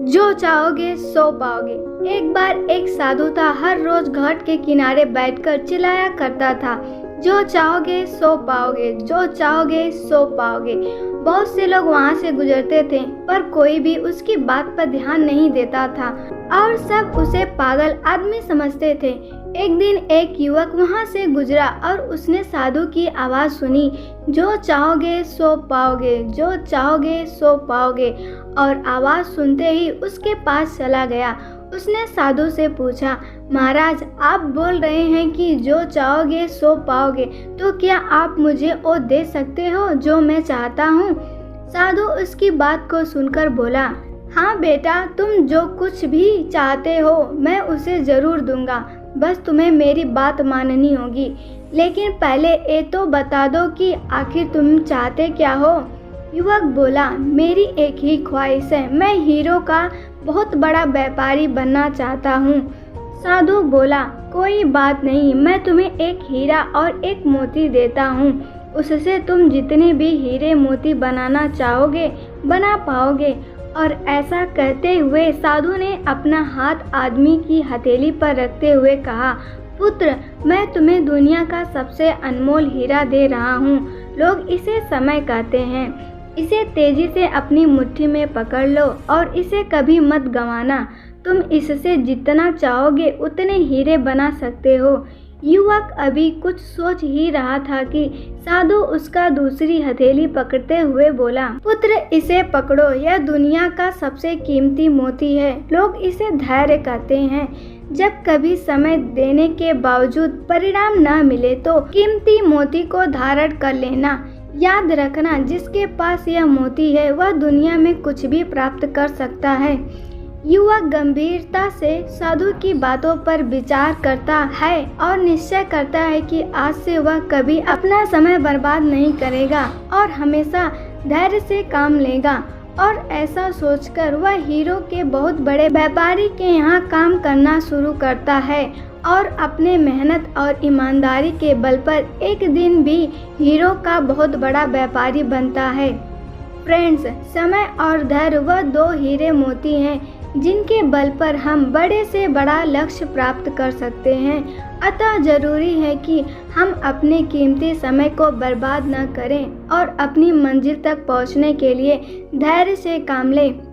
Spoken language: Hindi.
जो चाहोगे सो पाओगे। एक बार एक साधु था, हर रोज घाट के किनारे बैठकर चिल्लाया करता था, जो चाहोगे सो पाओगे, जो चाहोगे सो पाओगे। बहुत से लोग वहाँ से गुजरते थे, पर कोई भी उसकी बात पर ध्यान नहीं देता था और सब उसे पागल आदमी समझते थे। एक दिन एक युवक वहाँ से गुजरा और उसने साधु की आवाज़ सुनी, जो चाहोगे सो पाओगे, जो चाहोगे सो पाओगे। और आवाज़ सुनते ही उसके पास चला गया। उसने साधु से पूछा, महाराज, आप बोल रहे हैं कि जो चाहोगे सो पाओगे, तो क्या आप मुझे वो दे सकते हो जो मैं चाहता हूँ? साधु उसकी बात को सुनकर बोला, हाँ बेटा, तुम जो कुछ भी चाहते हो मैं उसे ज़रूर दूंगा, बस तुम्हें मेरी बात माननी होगी। लेकिन पहले ये तो बता दो कि आखिर तुम चाहते क्या हो? युवक बोला, मेरी एक ही ख्वाहिश है, मैं हीरो का बहुत बड़ा व्यापारी बनना चाहता हूँ। साधु बोला, कोई बात नहीं, मैं तुम्हें एक हीरा और एक मोती देता हूँ, उससे तुम जितने भी हीरे मोती बनाना चाहोगे बना पाओगे। और ऐसा कहते हुए साधु ने अपना हाथ आदमी की हथेली पर रखते हुए कहा, पुत्र, मैं तुम्हें दुनिया का सबसे अनमोल हीरा दे रहा हूँ। लोग इसे समय कहते हैं। इसे तेजी से अपनी मुट्ठी में पकड़ लो और इसे कभी मत गंवाना। तुम इससे जितना चाहोगे उतने हीरे बना सकते हो। युवक अभी कुछ सोच ही रहा था कि साधु उसका दूसरी हथेली पकड़ते हुए बोला, पुत्र, इसे पकड़ो, यह दुनिया का सबसे कीमती मोती है। लोग इसे धैर्य कहते हैं। जब कभी समय देने के बावजूद परिणाम न मिले तो कीमती मोती को धारण कर लेना। याद रखना, जिसके पास यह मोती है वह दुनिया में कुछ भी प्राप्त कर सकता है। युवक गंभीरता से साधु की बातों पर विचार करता है और निश्चय करता है कि आज से वह कभी अपना समय बर्बाद नहीं करेगा और हमेशा धैर्य से काम लेगा। और ऐसा सोचकर वह हीरो के बहुत बड़े व्यापारी के यहाँ काम करना शुरू करता है और अपने मेहनत और ईमानदारी के बल पर एक दिन भी हीरो का बहुत बड़ा व्यापारी बनता है। फ्रेंड्स, समय और धैर्य वह दो हीरे मोती हैं जिनके बल पर हम बड़े से बड़ा लक्ष्य प्राप्त कर सकते हैं। अतः जरूरी है कि हम अपने कीमती समय को बर्बाद न करें और अपनी मंजिल तक पहुंचने के लिए धैर्य से काम लें।